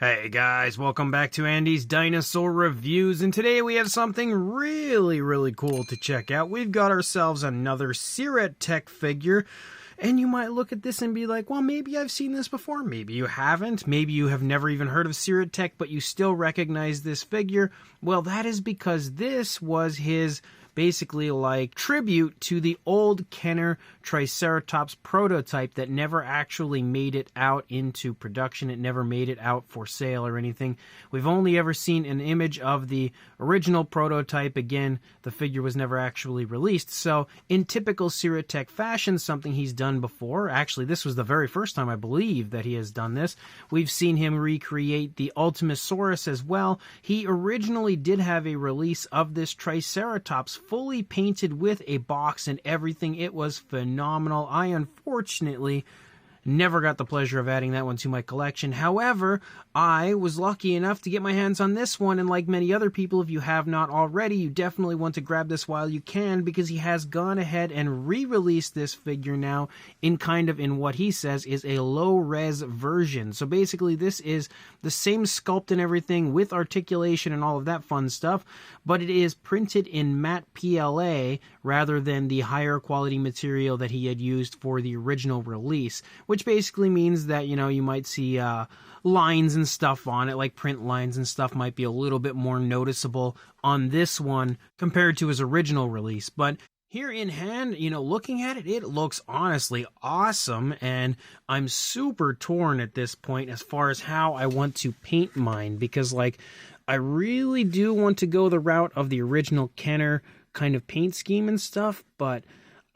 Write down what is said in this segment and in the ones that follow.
Hey guys, welcome back to Andy's Dinosaur Reviews, and today we have something really cool to check out. We've got ourselves another Syrett Tech figure, and you might look at this and be like, well, maybe I've seen this before, maybe you haven't, maybe you have never even heard of Syrett Tech, but you still recognize this figure. Well, that is because this was his basically like tribute to the old Kenner Triceratops prototype that never actually made it out into production. It never made it out for sale or anything. We've only ever seen an image of the original prototype. Again, the figure was never actually released. So in typical Syrett Tech fashion, something he's done before. Actually, this was the very first time I believe that he has done this. We've seen him recreate the Ultimasaurus as well. He originally did have a release of this Triceratops fully painted with a box and everything. It was phenomenal. I unfortunately never got the pleasure of adding that one to my collection. However, I was lucky enough to get my hands on this one, and like many other people, if you have not already, you definitely want to grab this while you can, because he has gone ahead and re-released this figure now in what he says is a low-res version. So basically this is the same sculpt and everything with articulation and all of that fun stuff, but it is printed in matte PLA rather than the higher quality material that he had used for the original release, which basically means that, you know, you might see lines and stuff on it, like print lines and stuff might be a little bit more noticeable on this one compared to his original release. But here in hand, you know, looking at it, it looks honestly awesome, and I'm super torn at this point as far as how I want to paint mine, because, like, I really do want to go the route of the original Kenner kind of paint scheme and stuff, but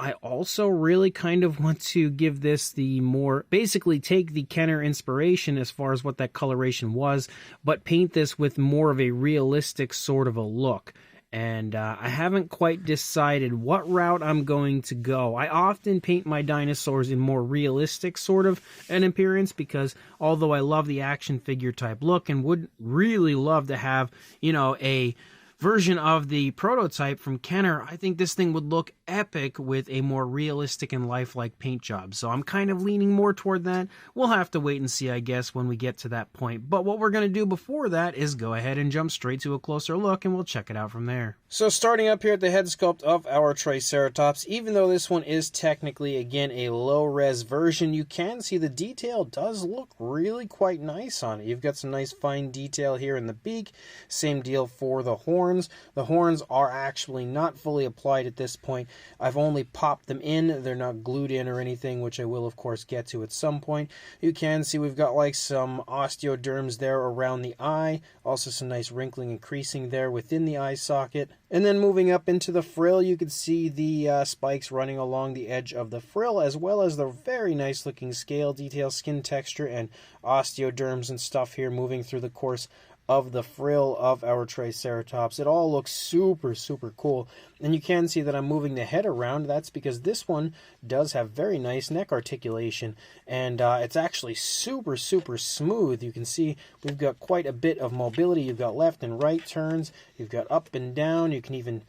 I also really kind of want to give this the more, basically take the Kenner inspiration as far as what that coloration was, but paint this with more of a realistic sort of a look. And I haven't quite decided what route I'm going to go. I often paint my dinosaurs in more realistic sort of an appearance, because although I love the action figure type look and would really love to have, you know, a version of the prototype from Kenner, I think this thing would look epic with a more realistic and lifelike paint job. So I'm kind of leaning more toward that. We'll have to wait and see, I guess, when we get to that point. But what we're going to do before that is go ahead and jump straight to a closer look, and we'll check it out from there. So starting up here at the head sculpt of our Triceratops, even though this one is technically, again, a low-res version, you can see the detail does look really quite nice on it. You've got some nice fine detail here in the beak. Same deal for the horns. The horns are actually not fully applied at this point. I've only popped them in. They're not glued in or anything, which I will, of course, get to at some point. You can see we've got like some osteoderms there around the eye. Also some nice wrinkling and creasing there within the eye socket. And then moving up into the frill, you can see the spikes running along the edge of the frill, as well as the very nice looking scale detail, skin texture, and osteoderms and stuff here moving through the course of the frill of our Triceratops. It all looks super cool. And you can see that I'm moving the head around. That's because this one does have very nice neck articulation, and it's actually super smooth. You can see we've got quite a bit of mobility. You've got left and right turns. You've got up and down. You can even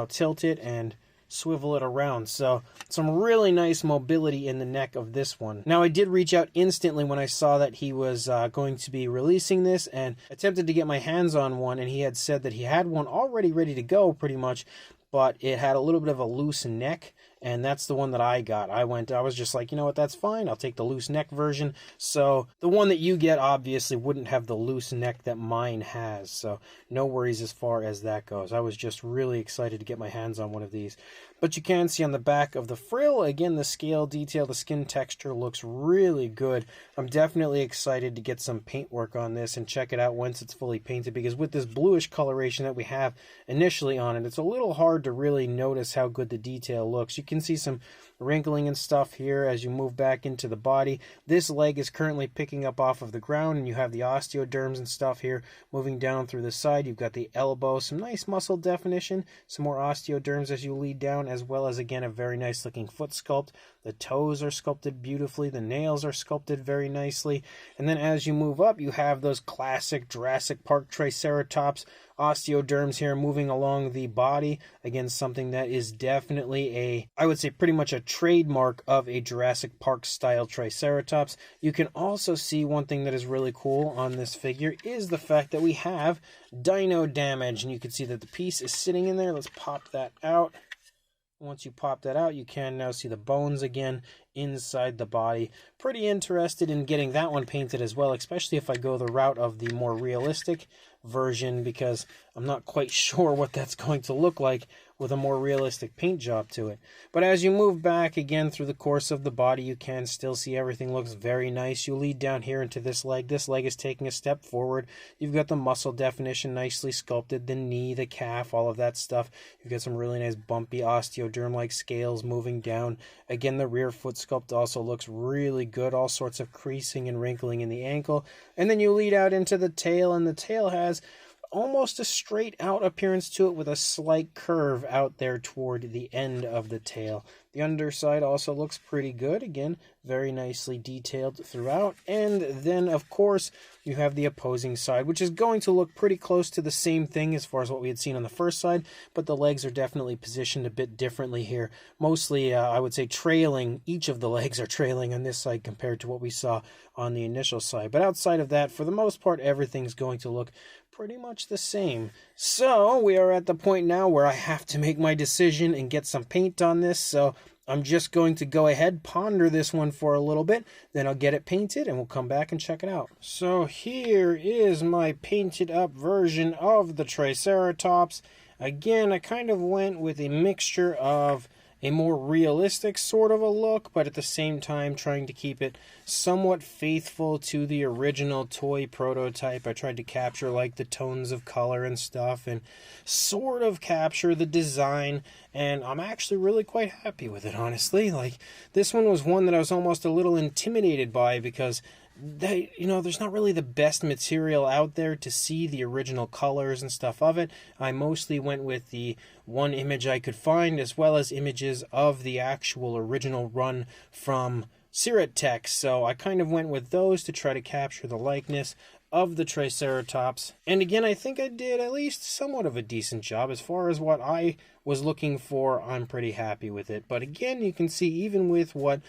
tilt it and swivel it around. So some really nice mobility in the neck of this one. Now, I did reach out instantly when I saw that he was going to be releasing this, and attempted to get my hands on one, and he had said that he had one already ready to go pretty much, but it had a little bit of a loose neck, and that's the one that I got. I was just like, you know what, that's fine. I'll take the loose neck version. So the one that you get obviously wouldn't have the loose neck that mine has. So no worries as far as that goes. I was just really excited to get my hands on one of these. But you can see on the back of the frill, again, the scale detail, the skin texture looks really good. I'm definitely excited to get some paint work on this and check it out once it's fully painted, because with this bluish coloration that we have initially on it, it's a little hard to really notice how good the detail looks. You can see some wrinkling and stuff here as you move back into the body. This leg is currently picking up off of the ground, and you have the osteoderms and stuff here moving down through the side. You've got the elbow, some nice muscle definition, some more osteoderms as you lead down, as well as, again, a very nice looking foot sculpt. The toes are sculpted beautifully. The nails are sculpted very nicely. And then as you move up, you have those classic Jurassic Park Triceratops osteoderms here moving along the body. Again, something that is definitely I would say pretty much a trademark of a Jurassic Park style Triceratops. You can also see one thing that is really cool on this figure is the fact that we have dino damage, and you can see that the piece is sitting in there. Let's pop that out. Once you pop that out, you can now see the bones again inside the body. Pretty interested in getting that one painted as well, especially if I go the route of the more realistic version, because I'm not quite sure what that's going to look like with a more realistic paint job to it. But as you move back again through the course of the body, you can still see everything looks very nice. You lead down here into this leg. This leg is taking a step forward. You've got the muscle definition nicely sculpted, the knee, the calf, all of that stuff. You've got some really nice bumpy osteoderm-like scales moving down. Again, the rear foot sculpt also looks really good. All sorts of creasing and wrinkling in the ankle. And then you lead out into the tail, and the tail has almost a straight out appearance to it with a slight curve out there toward the end of the tail. The underside also looks pretty good. Again, very nicely detailed throughout. And then, of course, you have the opposing side, which is going to look pretty close to the same thing as far as what we had seen on the first side, but the legs are definitely positioned a bit differently here. Mostly, I would say trailing. Each of the legs are trailing on this side compared to what we saw on the initial side. But outside of that, for the most part, everything's going to look pretty much the same. So we are at the point now where I have to make my decision and get some paint on this. So I'm just going to go ahead, ponder this one for a little bit, then I'll get it painted and we'll come back and check it out. So here is my painted up version of the Triceratops. Again, I kind of went with a mixture of a more realistic sort of a look, but at the same time trying to keep it somewhat faithful to the original toy prototype. I tried to capture like the tones of color and stuff and sort of capture the design, and I'm actually really quite happy with it, honestly. Like, this one was one that I was almost a little intimidated by because there's not really the best material out there to see the original colors and stuff of it. I mostly went with the one image I could find, as well as images of the actual original run from Syrett Tech. So I kind of went with those to try to capture the likeness of the Triceratops. And again, I think I did at least somewhat of a decent job. As far as what I was looking for, I'm pretty happy with it. But again, you can see even with what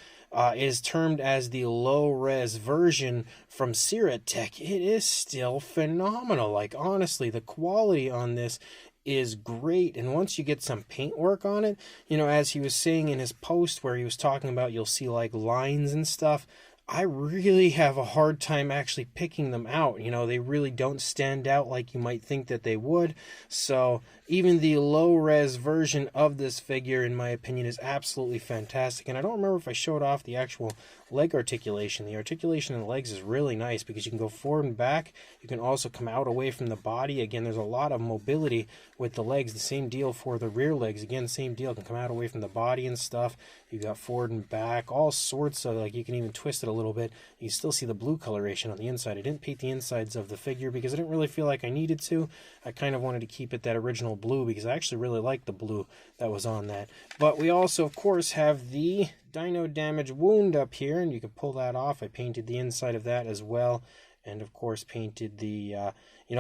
is termed as the low-res version from Syrett Tech, it is still phenomenal. Like, honestly, the quality on this is great. And once you get some paint work on it, as he was saying in his post where he was talking about you'll see like lines and stuff, I really have a hard time actually picking them out. They really don't stand out like you might think that they would. So even the low-res version of this figure, in my opinion, is absolutely fantastic. And I don't remember if I showed off the actual leg articulation. The articulation in the legs is really nice because you can go forward and back. You can also come out away from the body. Again, there's a lot of mobility with the legs. The same deal for the rear legs. Again, same deal. Can come out away from the body and stuff. You got forward and back. All sorts of, you can even twist it a little bit. You still see the blue coloration on the inside. I didn't paint the insides of the figure because I didn't really feel like I needed to. I kind of wanted to keep it that original blue because I actually really like the blue that was on that. But we also, of course, have the dino damage wound up here, and you can pull that off. I painted the inside of that as well, and of course painted the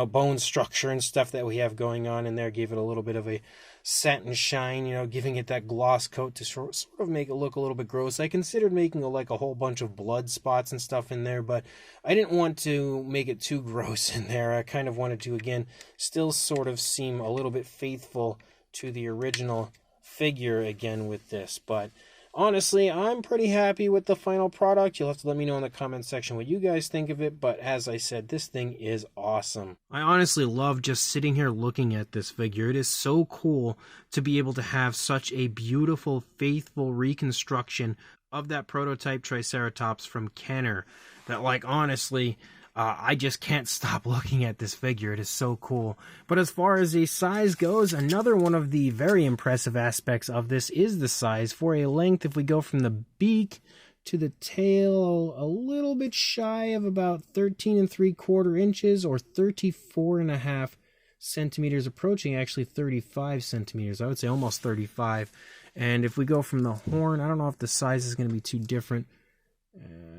bone structure and stuff that we have going on in there. Gave it a little bit of a satin shine, giving it that gloss coat to sort of make it look a little bit gross. I considered making a whole bunch of blood spots and stuff in there, but I didn't want to make it too gross in there. I kind of wanted to, again, still sort of seem a little bit faithful to the original figure again with this. But honestly, I'm pretty happy with the final product. You'll have to let me know in the comment section what you guys think of it, but as I said, this thing is awesome. I honestly love just sitting here looking at this figure. It is so cool to be able to have such a beautiful, faithful reconstruction of that prototype Triceratops from Kenner that, honestly, I just can't stop looking at this figure. It is so cool. But as far as the size goes, another one of the very impressive aspects of this is the size. For a length, if we go from the beak to the tail, a little bit shy of about 13 3/4 inches or 34.5 centimeters, approaching actually 35 centimeters. I would say almost 35. And if we go from the horn, I don't know if the size is going to be too different.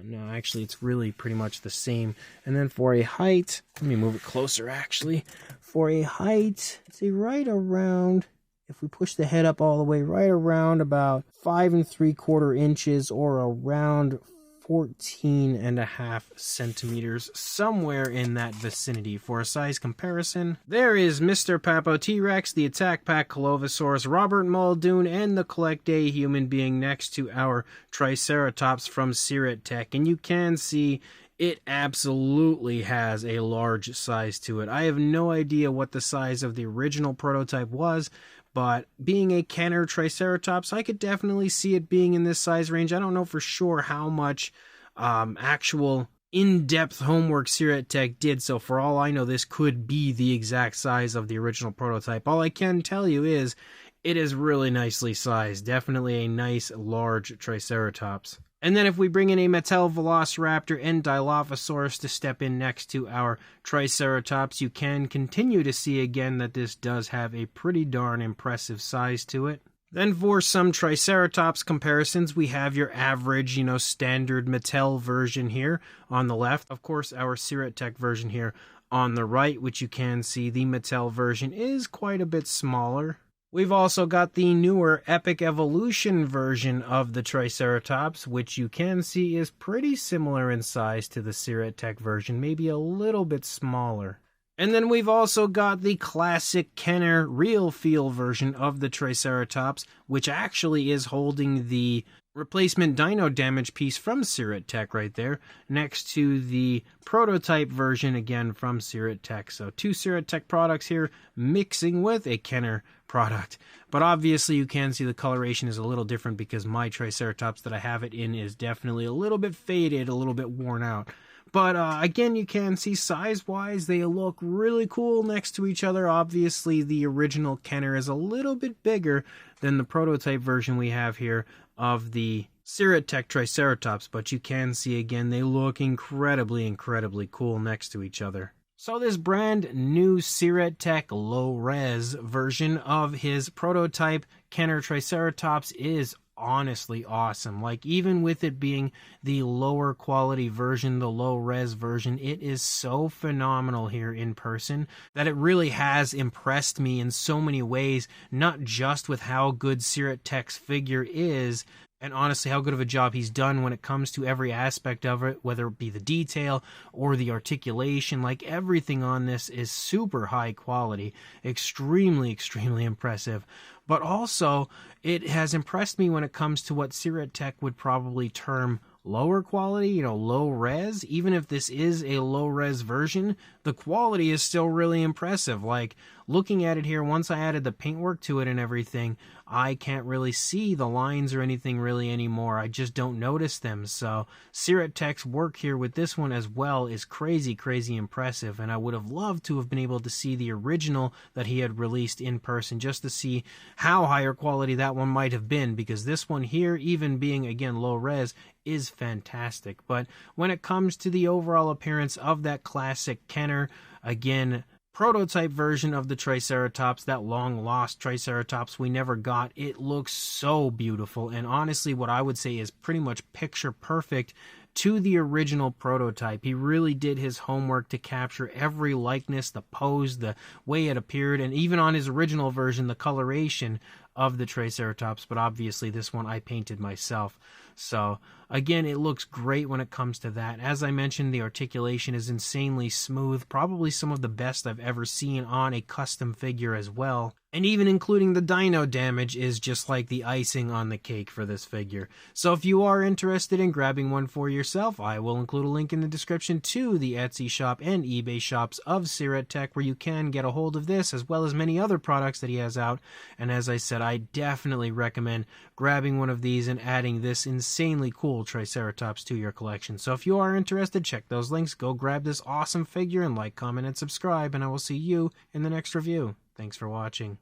No, actually, it's really pretty much the same. And then for a height, let me move it closer, actually. For a height, say right around, if we push the head up all the way, right around about 5 3/4 inches or around 14.5 centimeters, somewhere in that vicinity. For a size comparison, there is Mr. Papo T-Rex, the Attack Pack Colovosaurus, Robert Muldoon, and the Collect Day human being next to our Triceratops from Syrett Tech. And you can see it absolutely has a large size to it. I have no idea what the size of the original prototype was, but being a Kenner Triceratops, I could definitely see it being in this size range. I don't know for sure how much actual in-depth homework Syrett Tech did, so for all I know, this could be the exact size of the original prototype. All I can tell you is it is really nicely sized. Definitely a nice, large Triceratops. And then if we bring in a Mattel Velociraptor and Dilophosaurus to step in next to our Triceratops, you can continue to see again that this does have a pretty darn impressive size to it. Then for some Triceratops comparisons, we have your average, standard Mattel version here on the left. Of course, our Syrett Tech version here on the right, which you can see the Mattel version is quite a bit smaller. We've also got the newer Epic Evolution version of the Triceratops, which you can see is pretty similar in size to the Syrett Tech version, maybe a little bit smaller. And then we've also got the classic Kenner Real Feel version of the Triceratops, which actually is holding the replacement dino damage piece from Syrett Tech right there, next to the prototype version again from Syrett Tech. So 2 Syrett Tech products here mixing with a Kenner product. But obviously you can see the coloration is a little different because my Triceratops that I have it in is definitely a little bit faded, a little bit worn out. But again, you can see size-wise, they look really cool next to each other. Obviously, the original Kenner is a little bit bigger than the prototype version we have here of the Syrett Tech Triceratops. But you can see, again, they look incredibly, incredibly cool next to each other. So this brand new Syrett Tech low-res version of his prototype Kenner Triceratops is honestly awesome. Like, even with it being the lower quality version, the low res version, it is so phenomenal here in person that it really has impressed me in so many ways, not just with how good Syrett Tech's figure is, and honestly how good of a job he's done when it comes to every aspect of it, whether it be the detail or the articulation. Like, everything on this is super high quality, extremely, extremely impressive. But also, it has impressed me when it comes to what Syrett Tech would probably term lower quality, low res. Even if this is a low res version, the quality is still really impressive. Like, looking at it here, once I added the paintwork to it and everything, I can't really see the lines or anything really anymore. I just don't notice them. So Syrett Tech's work here with this one as well is crazy, crazy impressive. And I would have loved to have been able to see the original that he had released in person, just to see how higher quality that one might have been, because this one here, even being, again, low res, is fantastic. But when it comes to the overall appearance of that classic Kenner, again, prototype version of the Triceratops, that long-lost Triceratops we never got, it looks so beautiful. And honestly, what I would say is pretty much picture perfect to the original prototype. He really did his homework to capture every likeness, the pose, the way it appeared, and even on his original version, the coloration of the Triceratops. But obviously this one I painted myself. So again, it looks great when it comes to that. As I mentioned, the articulation is insanely smooth, probably some of the best I've ever seen on a custom figure as well. And even including the dino damage is just like the icing on the cake for this figure. So if you are interested in grabbing one for yourself, I will include a link in the description to the Etsy shop and eBay shops of Syrett Tech, where you can get a hold of this as well as many other products that he has out. And as I said, I definitely recommend grabbing one of these and adding this insanely cool Triceratops to your collection. So if you are interested, check those links, go grab this awesome figure, and like, comment, and subscribe, and I will see you in the next review. Thanks for watching.